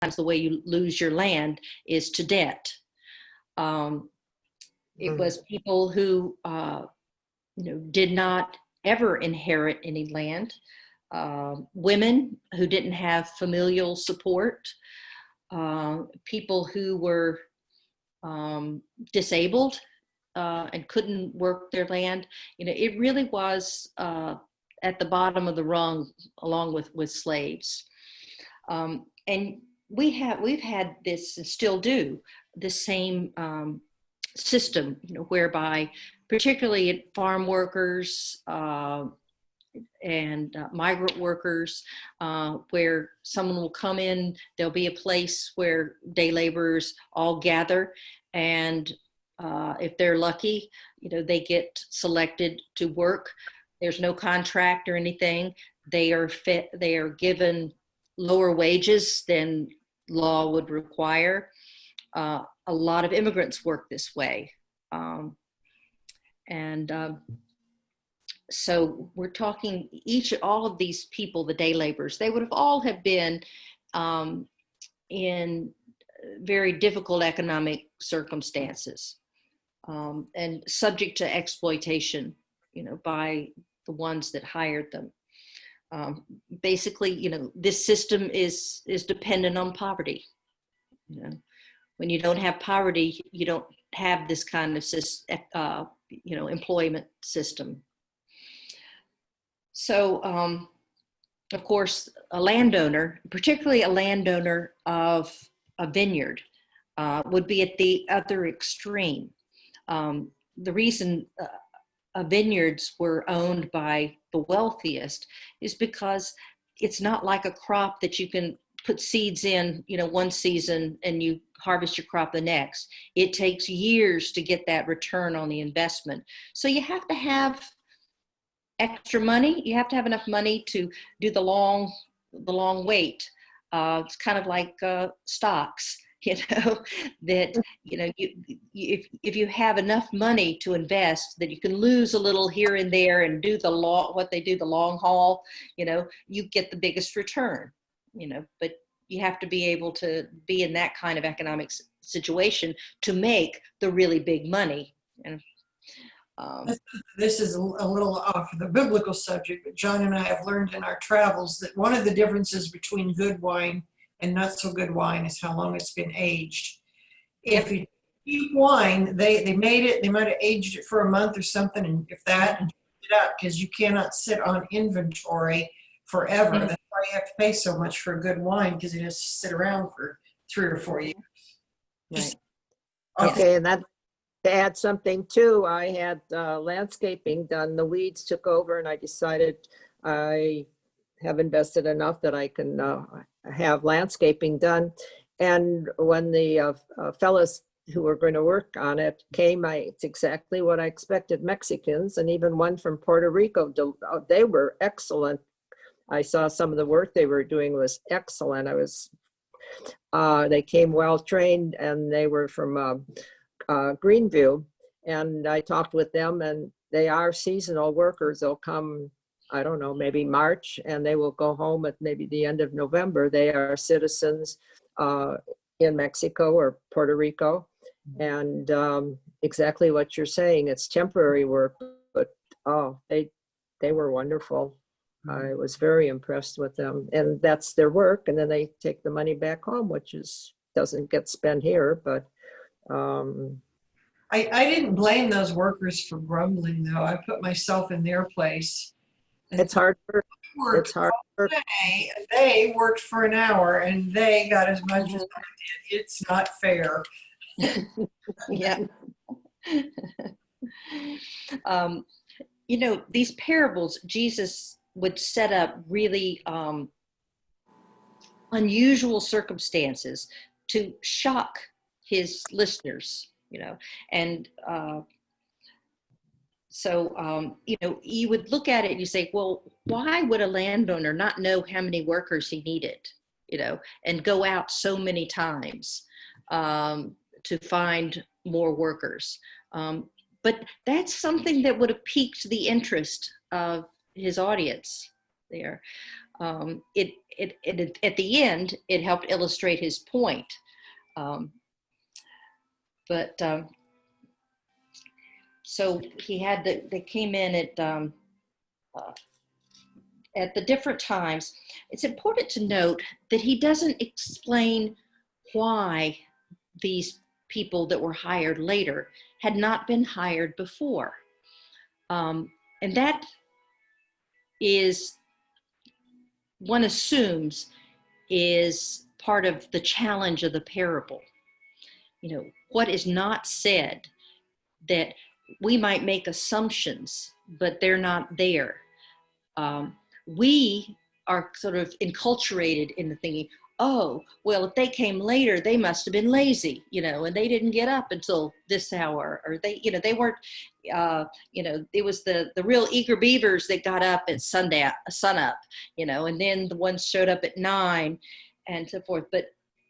the way you lose your land is to debt. It was people who, did not ever inherit any land. Women who didn't have familial support. People who were disabled and couldn't work their land. It really was at the bottom of the rung, along with slaves. And we've had this, and still do, the same system, whereby particularly farm workers and migrant workers, where someone will come in, there'll be a place where day laborers all gather, and if they're lucky, they get selected to work. There's no contract or anything. They are given lower wages than law would require. A lot of immigrants work this way. So we're talking all of these people, the day laborers, they would have all have been in very difficult economic circumstances and subject to exploitation, by the ones that hired them. Basically, this system is dependent on poverty. When you don't have poverty, you don't have this kind of employment system. So, of course, a landowner, particularly a landowner of a vineyard, would be at the other extreme. The reason vineyards were owned by the wealthiest is because it's not like a crop that you can put seeds in, one season and you harvest your crop the next. It takes years to get that return on the investment. So you have to have extra money. You have to have enough money to do the long wait. It's kind of like stocks, that, if you have enough money to invest that you can lose a little here and there and do the long haul, you get the biggest return, but you have to be able to be in that kind of economic situation to make the really big money. And this is a little off the biblical subject, but John and I have learned in our travels that one of the differences between good wine and not so good wine is how long it's been aged. If you keep wine, they made it, they might have aged it for a month or something, and if that, and it up, because you cannot sit on inventory forever. Mm-hmm. That's why you have to pay so much for a good wine, because it has to sit around for 3 or 4 years. Right. Okay, and that, to add something too, I had landscaping done. The weeds took over, and I decided I have invested enough that I can have landscaping done. And when the fellows who were going to work on it came, it's exactly what I expected. Mexicans, and even one from Puerto Rico, they were excellent. I saw some of the work they were doing was excellent. They came well trained, and they were from Greenview, and I talked with them, and they are seasonal workers. They'll come, I don't know, maybe March, and they will go home at maybe the end of November. They are citizens in Mexico or Puerto Rico, and exactly what you're saying, it's temporary work, but they were wonderful. I was very impressed with them, and that's their work, and then they take the money back home, which doesn't get spent here, but I didn't blame those workers for grumbling, though. I put myself in their place. It's hard work. It's hard work. They worked for an hour, and they got as much as I did. It's not fair. Yeah. These parables, Jesus would set up really unusual circumstances to shock his listeners, and so you would look at it and you say, well, why would a landowner not know how many workers he needed, and go out so many times to find more workers? But that's something that would have piqued the interest of his audience there. At the end, it helped illustrate his point. So they came in at the different times. It's important to note that he doesn't explain why these people that were hired later had not been hired before. And that is, one assumes, is part of the challenge of the parable. You know, what is not said, that we might make assumptions, but they're not there. We are sort of enculturated into thinking, oh, well, if they came later, they must have been lazy, you know, and they didn't get up until this hour, or they, you know, they weren't, you know, it was the real eager beavers that got up at sunup, you know, and then the ones showed up at 9 and so forth. But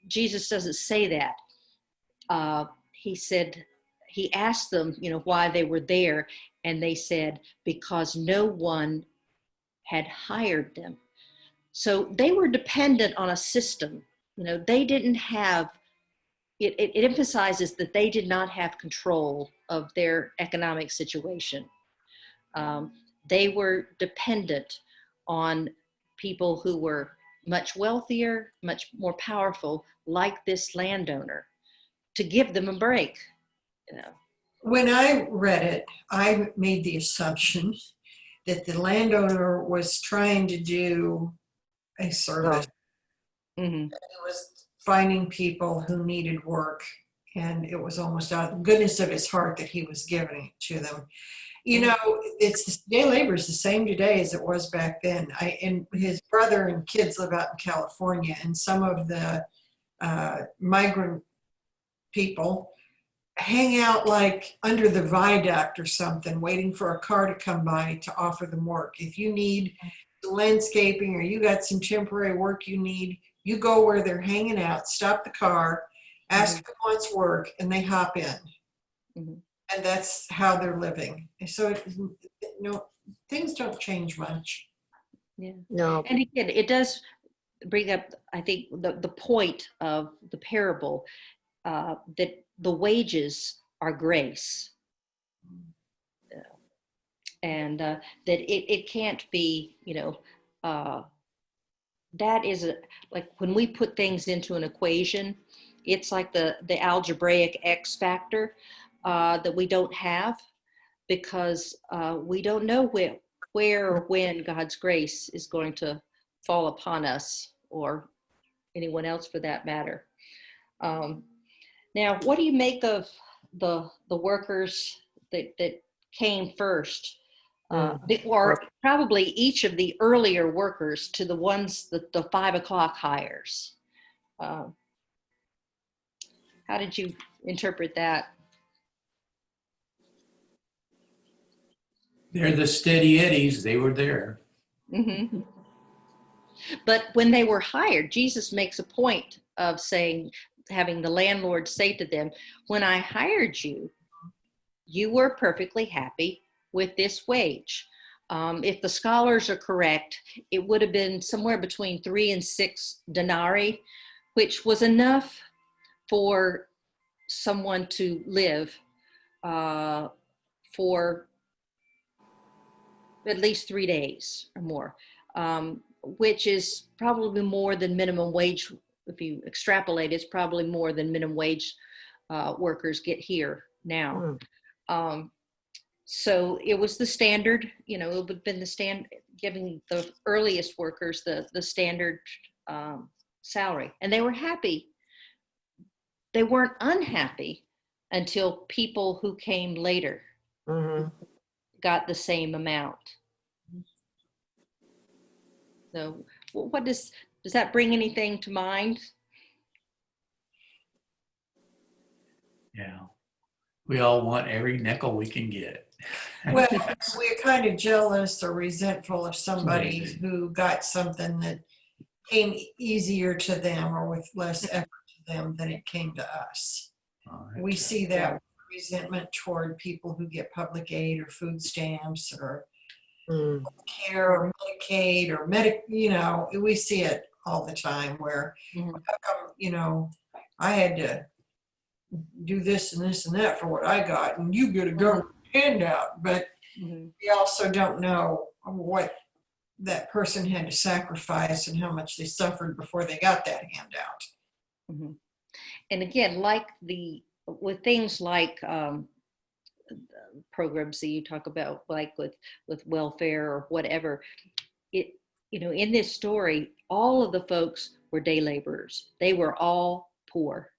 Jesus doesn't say that. He asked them, you know, why they were there, and they said, because no one had hired them. So they were dependent on a system. You know, they didn't have, it emphasizes that they did not have control of their economic situation. They were dependent on people who were much wealthier, much more powerful, like this landowner, to give them a break. You know. When I read it, I made the assumption that the landowner was trying to do a service. Mm-hmm. He was finding people who needed work, and it was almost out of the goodness of his heart that he was giving it to them. You know, day labor is the same today as it was back then. And his brother and kids live out in California, and some of the migrant people hang out like under the viaduct or something, waiting for a car to come by to offer them work. If you need landscaping or you got some temporary work you need, you go where they're hanging out, stop the car, ask who wants work, and they hop in. Mm-hmm. And that's how they're living. So, things don't change much. Yeah. No. And again, it does bring up, I think, the point of the parable, that the wages are grace. And that it can't be, you know, that is like when we put things into an equation, it's like the algebraic X factor that we don't have, because we don't know where or when God's grace is going to fall upon us, or anyone else for that matter. Now, what do you make of the workers that came first? Or probably each of the earlier workers to the ones that the 5 o'clock hires. How did you interpret that? They're the steady eddies. They were there. Mm-hmm. But when they were hired, Jesus makes a point of saying, having the landlord say to them, when I hired you, you were perfectly happy with this wage. If the scholars are correct, it would have been somewhere between 3 and 6 denarii, which was enough for someone to live for at least 3 days or more, which is probably more than minimum wage. If you extrapolate, it's probably more than minimum wage workers get here now. So it was the standard, you know, it would have been the standard, giving the earliest workers the standard salary. And they were happy. They weren't unhappy until people who came later got the same amount. So what does that bring anything to mind? Yeah. We all want every nickel we can get. Well, we're kind of jealous or resentful of somebody who got something that came easier to them or with less effort to them than it came to us. We see that resentment toward people who get public aid or food stamps or Mm. care or Medicaid or we see it all the time where, Mhm. I had to do this and this and that for what I got, and you get a government handout, but Mhm. we also don't know what that person had to sacrifice and how much they suffered before they got that handout. Mhm. And again, with things like programs that you talk about, like with welfare or whatever, it in this story, all of the folks were day laborers. They were all poor.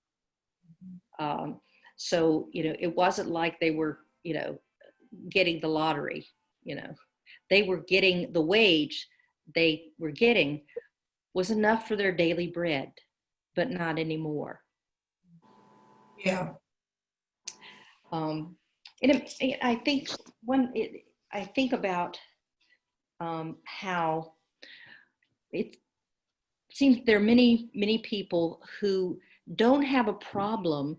So it wasn't like they were getting the lottery. They were getting the wage they were getting was enough for their daily bread, but not anymore. Yeah. And I think I think about how it seems there are many people who don't have a problem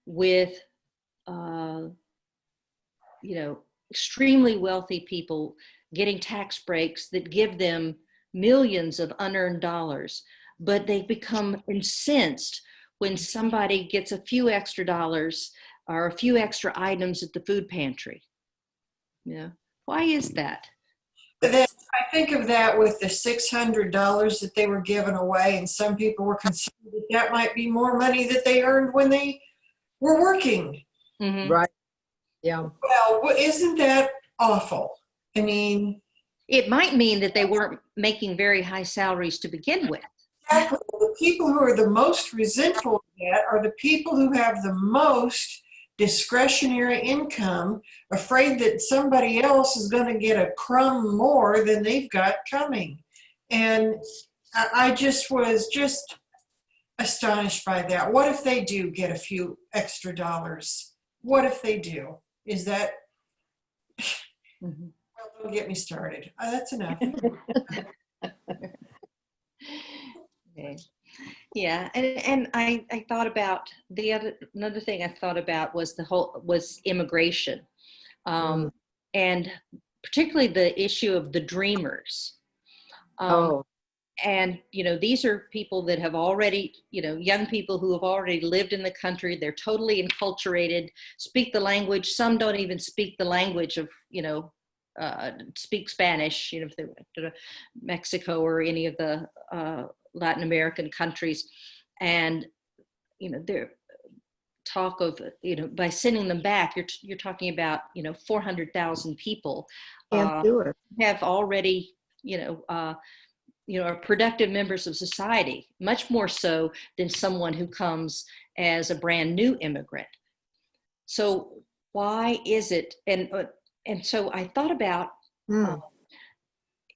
with extremely wealthy people getting tax breaks that give them millions of unearned dollars, but they become incensed when somebody gets a few extra dollars or a few extra items at the food pantry. Why is that? But then I think of that with the $600 that they were giving away, and some people were concerned that might be more money that they earned when they were working. Mm-hmm. Right. Yeah. Well, isn't that awful? I mean, it might mean that they weren't making very high salaries to begin with. exactly. The people who are the most resentful of that are the people who have the most discretionary income, afraid that somebody else is going to get a crumb more than they've got coming. And I just was just astonished by that. What if they do get a few extra dollars? What if they do? Is that, Mm-hmm. well, don't get me started. That's enough. Okay. Yeah, and I thought about another thing I thought about was immigration, and particularly the issue of the dreamers. And these are people that have already, young people who have already lived in the country. They're totally enculturated, speak the language. Some don't even speak the language of speak Spanish. If they went to Mexico or any of the Latin American countries, and they're talk of by sending them back, you're talking about 400,000 people Can't do it. have already are productive members of society, much more so than someone who comes as a brand new immigrant. So why is it? And so I thought about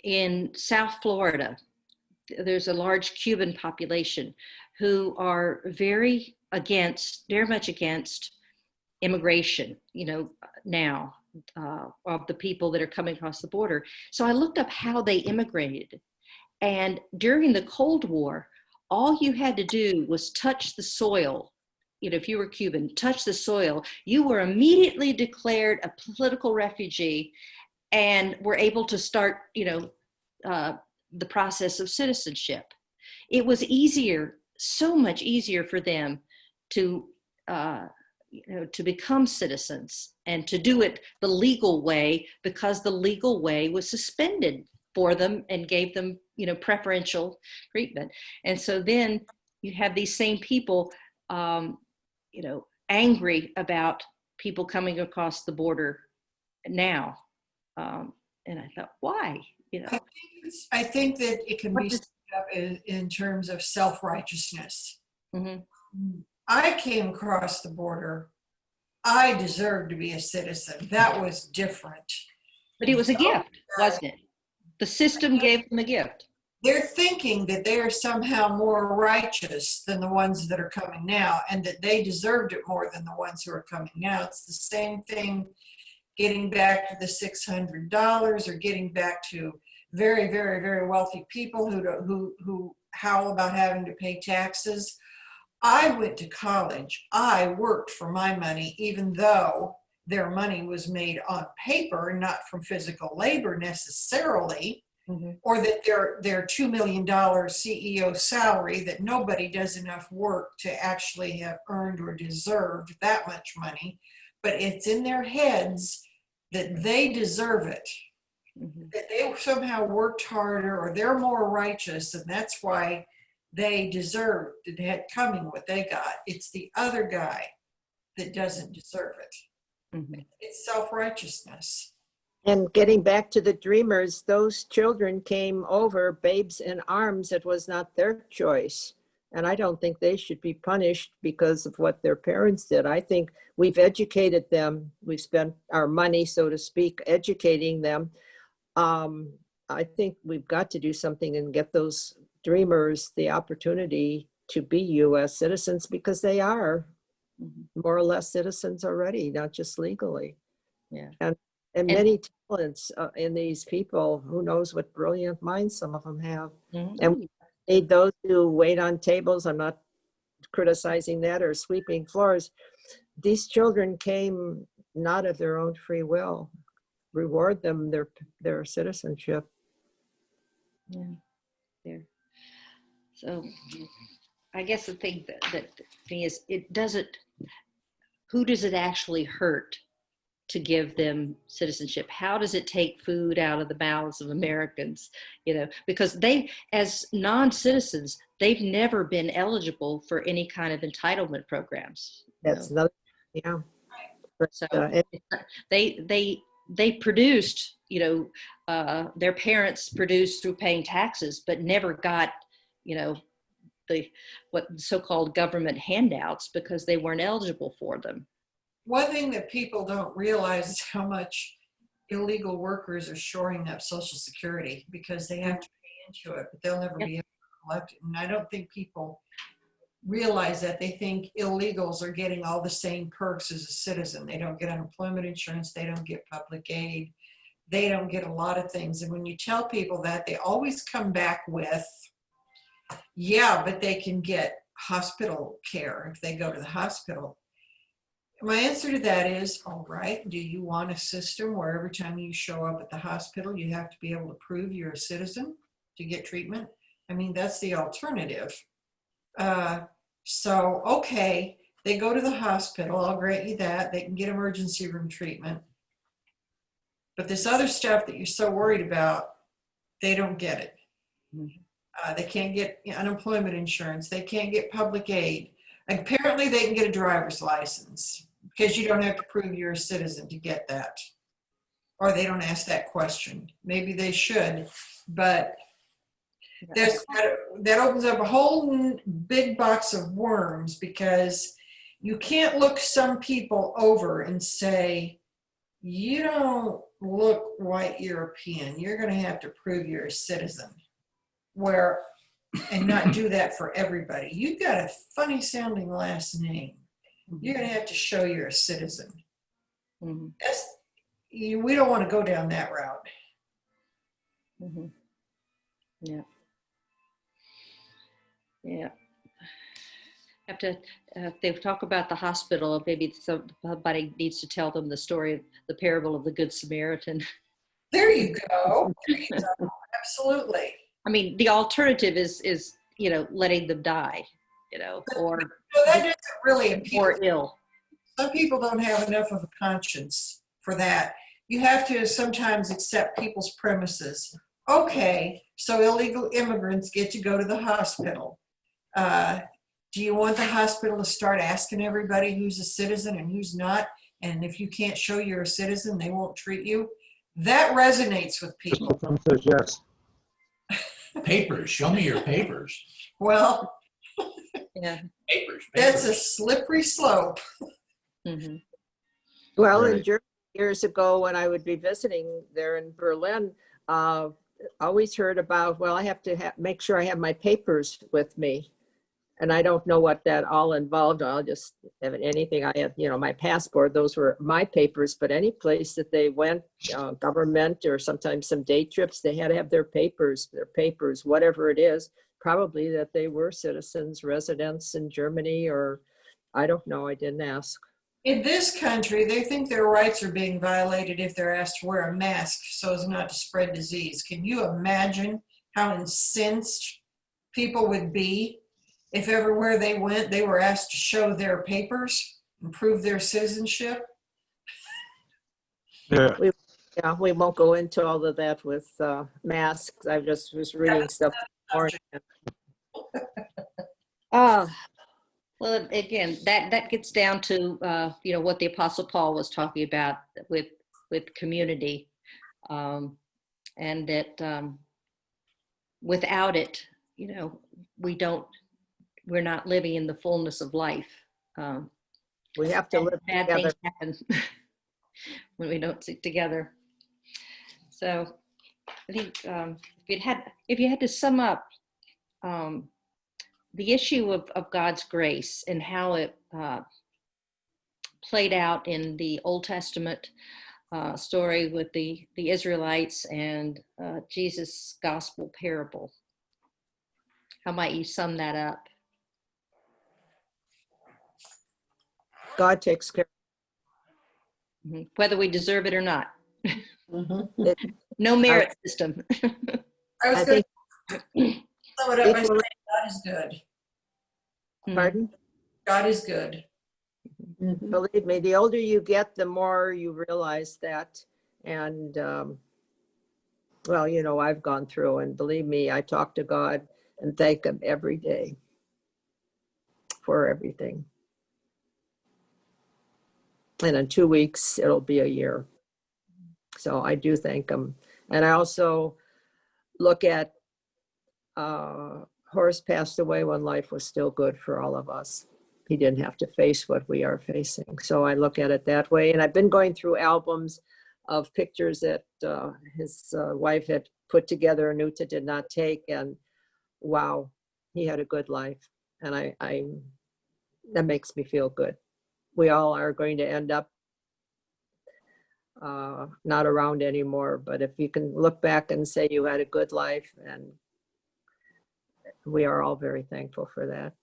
in South Florida, there's a large Cuban population who are very much against immigration, now of the people that are coming across the border. So I looked up how they immigrated. And during the Cold War, all you had to do was touch the soil. If you were Cuban, touch the soil, you were immediately declared a political refugee and were able to start, the process of citizenship. It was easier, so much easier for them to become citizens and to do it the legal way, because the legal way was suspended for them and gave them, preferential treatment. And so then you have these same people, angry about people coming across the border now. And I thought, why? I think that it can be summed up in terms of self-righteousness. Mm-hmm. I came across the border. I deserved to be a citizen. That was different. But it was a gift, wasn't it? The system gave them a gift. They're thinking that they are somehow more righteous than the ones that are coming now, and that they deserved it more than the ones who are coming now. It's the same thing getting back to the $600 or getting back to very, very, very wealthy people who howl about having to pay taxes. I went to college. I worked for my money, even though their money was made on paper, not from physical labor necessarily, or that their $2 million CEO salary, that nobody does enough work to actually have earned or deserved that much money, but it's in their heads that they deserve it, that they somehow worked harder or they're more righteous, and that's why they deserved it, had coming what they got. It's the other guy that doesn't deserve it. It's self-righteousness. And getting back to the dreamers, those children came over babes in arms. It was not their choice. And I don't think they should be punished because of what their parents did. I think we've educated them. We've spent our money, so to speak, educating them. I think we've got to do something and get those dreamers the opportunity to be U.S. citizens, because they are more or less citizens already, not just legally. Yeah. And many talents in these people. Who knows what brilliant minds some of them have. And we need those who wait on tables. I'm not criticizing that, or sweeping floors. These children came not of their own free will. Reward them their citizenship. Yeah, there. So I guess the thing that thing is, who does it actually hurt to give them citizenship? How does it take food out of the mouths of Americans? Because they, as non-citizens, they've never been eligible for any kind of entitlement programs. That's another, yeah. But, so they produced, their parents produced through paying taxes, but never got, what so-called government handouts because they weren't eligible for them. One thing that people don't realize is how much illegal workers are shoring up Social Security, because they have to pay into it, but they'll never be able to collect it. And I don't think people realize that. They think illegals are getting all the same perks as a citizen. They don't get unemployment insurance. They don't get public aid. They don't get a lot of things. And when you tell people that, they always come back with, yeah, but they can get hospital care if they go to the hospital. My answer to that is, all right, do you want a system where every time you show up at the hospital, you have to be able to prove you're a citizen to get treatment? I mean, that's the alternative. So, okay, they go to the hospital, I'll grant you that. They can get emergency room treatment. But this other stuff that you're so worried about, they don't get it. They can't get unemployment insurance. They can't get public aid. Apparently, they can get a driver's license, because you don't have to prove you're a citizen to get that. Or they don't ask that question. Maybe they should, but that opens up a whole big box of worms, because you can't look some people over and say, you don't look white European, you're going to have to prove you're a citizen. And not do that for everybody. You've got a funny sounding last name. You're going to have to show you're a citizen. We don't want to go down that route. Yeah. Yeah. Have to, if they talk about the hospital, maybe somebody needs to tell them the story of the parable of the Good Samaritan. There you go. Absolutely. I mean, the alternative is letting them die, or that doesn't really appeal. Or ill. Some people don't have enough of a conscience for that. You have to sometimes accept people's premises. Okay, so illegal immigrants get to go to the hospital. Do you want the hospital to start asking everybody who's a citizen and who's not? And if you can't show you're a citizen, they won't treat you? That resonates with people. Some says yes. Papers, show me your papers. Well, Yeah. Papers. that's a slippery slope. Well, Right. in Germany years ago, when I would be visiting there in Berlin, always heard about, well, I have to make sure I have my papers with me. And I don't know what that all involved. I'll just have anything I had, my passport, those were my papers, but any place that they went, government or sometimes some day trips, they had to have their papers, whatever it is, probably that they were citizens, residents in Germany, or I don't know, I didn't ask. In this country, they think their rights are being violated if they're asked to wear a mask so as not to spread disease. Can you imagine how incensed people would be if everywhere they went, they were asked to show their papers and prove their citizenship? Yeah. Yeah, we won't go into all of that with masks. I just was reading stuff this morning. Well, again, that gets down to what the Apostle Paul was talking about with community, and that without it, we're not living in the fullness of life. We have to live Bad together. things happen when we don't stick together. So I think if you had to sum up the issue of God's grace and how it played out in the Old Testament story with the Israelites and Jesus' gospel parable, how might you sum that up? God takes care. Whether we deserve it or not. Mhm. No merit system. I was I going think, to sum it up by saying equally- God is good. pardon? God is good. Believe me, the older you get, the more you realize that. And, well, I've gone through, and believe me, I talk to God and thank him every day for everything. And in 2 weeks, it'll be a year. So I do thank him. And I also look at Horace passed away when life was still good for all of us. He didn't have to face what we are facing. So I look at it that way. And I've been going through albums of pictures that his wife had put together, Anuta did not take. And wow, he had a good life. And I that makes me feel good. We all are going to end up not around anymore. But if you can look back and say you had a good life, and we are all very thankful for that.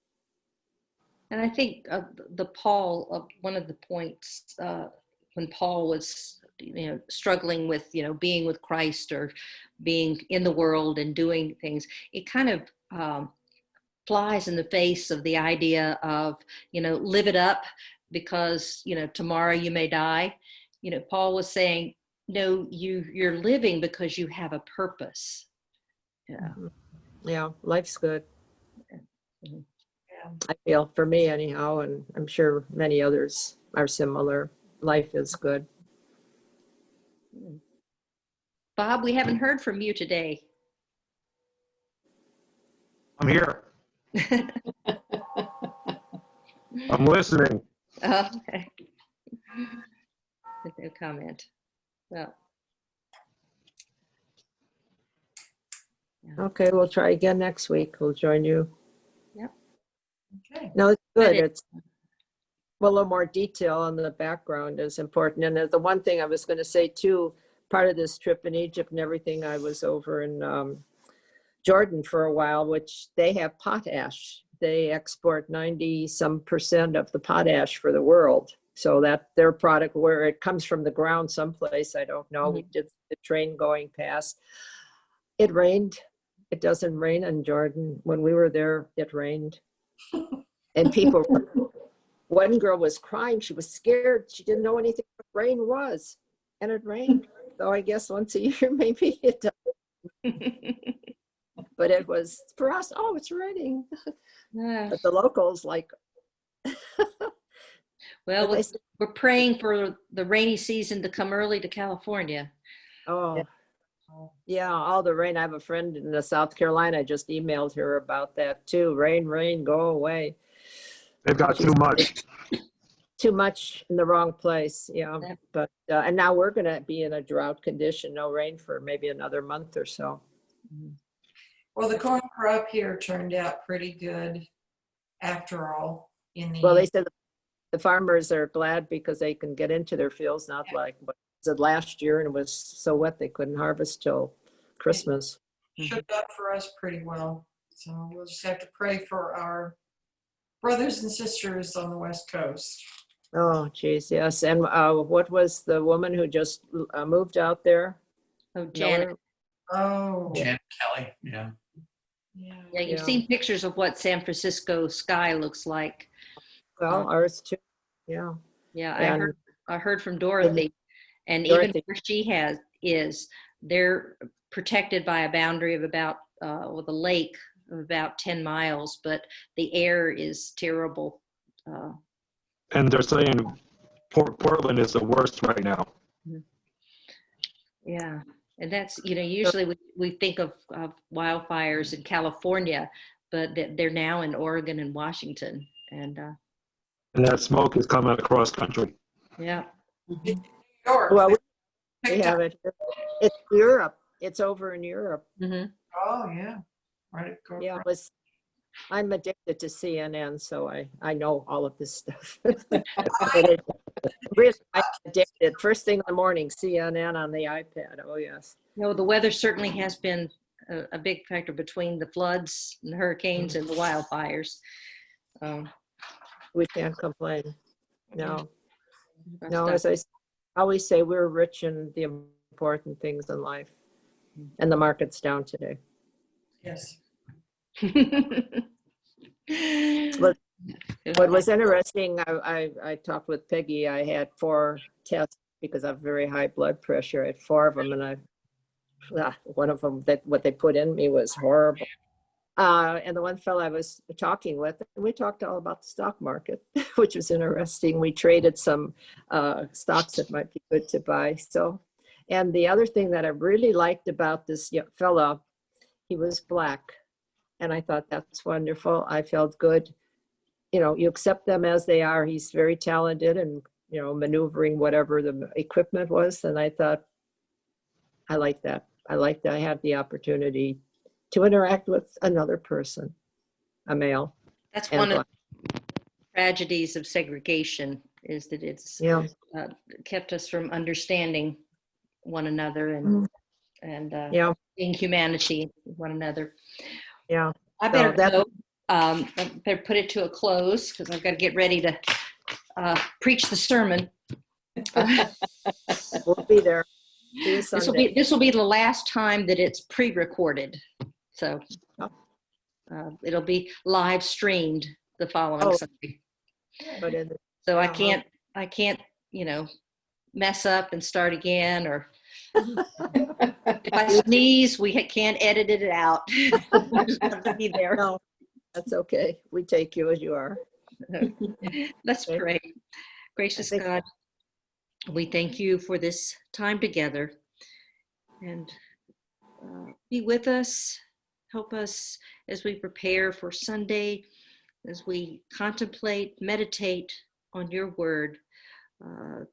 And I think one of the points when Paul was, struggling with, being with Christ or being in the world and doing things, it kind of flies in the face of the idea of, live it up because, tomorrow you may die. Paul was saying, no, you're living because you have a purpose. Yeah. Yeah, life's good. Mhm. I feel, for me anyhow, and I'm sure many others are similar. Life is good. Bob, we haven't heard from you today. I'm here. I'm listening. Oh, okay. No comment. Well. Okay, we'll try again next week. We'll join you. Okay. No, it's good. But It's a little more detail on the background is important. And the one thing I was going to say too, part of this trip in Egypt and everything, I was over in Jordan for a while, which they have potash. They export 90% of the potash for the world. So that their product, where it comes from the ground someplace, I don't know. We did the train going past. It rained. It doesn't rain in Jordan. When we were there, it rained. And one girl was crying. She was scared. She didn't know anything what rain was. And it rained. So I guess once a year, maybe it does. But it was, for us, oh, it's raining. But the locals like. Well, we're praying for the rainy season to come early to California. Oh, yeah, all the rain. I have a friend in South Carolina. I just emailed her about that too. Rain, go away. They've got too much. Too much in the wrong place. Yeah. Yep. But, and now we're going to be in a drought condition, no rain for maybe another month or so. Well, the corn crop here turned out pretty good after all. Well, they said the farmers are glad because they can get into their fields, not like what was it last year, and it was so wet they couldn't harvest till Christmas. shook up for us pretty well. So we'll just have to pray for our brothers and sisters on the West Coast. Oh, geez, yes. And what was the woman who just moved out there? Oh, Janet. Miller? Oh, Janet Kelly, yeah. yeah. Yeah, you've Yeah. seen pictures of what San Francisco sky looks like. Well, ours too. Yeah. Yeah, And I heard from Dorothy, and even Dorothy. where she they're protected by a boundary of about with a lake of about 10 miles, but the air is terrible. And they're saying Portland is the worst right now. Yeah, and that's, usually we think of wildfires in California, but they're now in Oregon and Washington, and And that smoke is coming across country. yeah. New York. Well, we picked have up- it here. It's Europe. It's over in Europe. Mm-hmm. Oh, yeah. Right. Go Yeah, across. I'm addicted to CNN, so I know all of this stuff. Really, I'm addicted. First thing in the morning, CNN on the iPad. Oh, yes. The weather certainly has been a big factor between the floods and the hurricanes and the wildfires. We can't complain. No, Rough no, stuff. as I always say, we're rich in the important things in life. And the market's down today. Yes. What was interesting, I talked with Peggy. I had 4 tests because I have very high blood pressure. I had 4 of them, and one of them, what they put in me was horrible. And the one fellow I was talking with, we talked all about the stock market, which was interesting. We traded some stocks that might be good to buy. So, and the other thing that I really liked about this fellow, he was Black. And I thought, that's wonderful. I felt good. You accept them as they are. He's very talented and, maneuvering whatever the equipment was. And I thought, I like that. I had the opportunity to interact with another person, a male. That's and one of Black. the tragedies of segregation, is that it's Yeah. kept us from understanding one another and Yeah. being humanity with one another. Yeah. I better So that- go. I better put it to a close because I've got to get ready to preach the sermon. We'll be there. See you Sunday. This will be the last time that it's pre-recorded, so it'll be live streamed the following Sunday. But So Uh-huh. I can't mess up and start again, or if I sneeze, we can't edit it out. I just have to be there. No, that's okay. We take you as you are. Let's Okay. pray. Gracious think- God, we thank you for this time together, and be with us. Help us as we prepare for Sunday, as we contemplate, meditate on your word,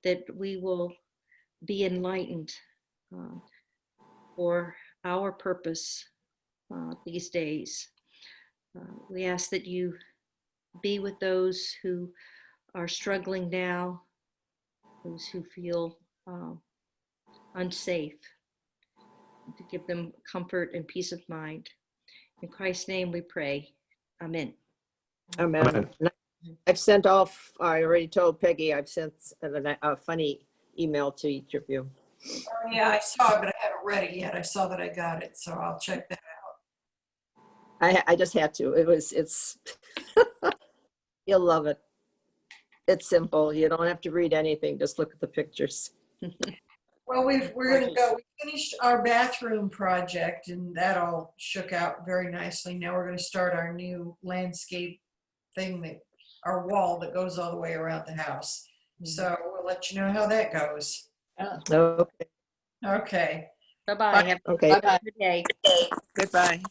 that we will be enlightened for our purpose these days. We ask that you be with those who are struggling now, those who feel unsafe, to give them comfort and peace of mind. In Christ's name we pray. Amen. Amen. Amen. I've sent off, I already told Peggy, I've sent a funny email to each of you. Oh, yeah, I saw it, but I haven't read it yet. I saw that I got it, so I'll check that out. I just had to. It's, you'll love it. It's simple. You don't have to read anything. Just look at the pictures. Well, we're going to go. We finished our bathroom project, and that all shook out very nicely. Now we're going to start our new landscape thing, our wall that goes all the way around the house. So we'll let you know how that goes. Okay. Okay. Bye-bye. Have Okay. a good day. Goodbye.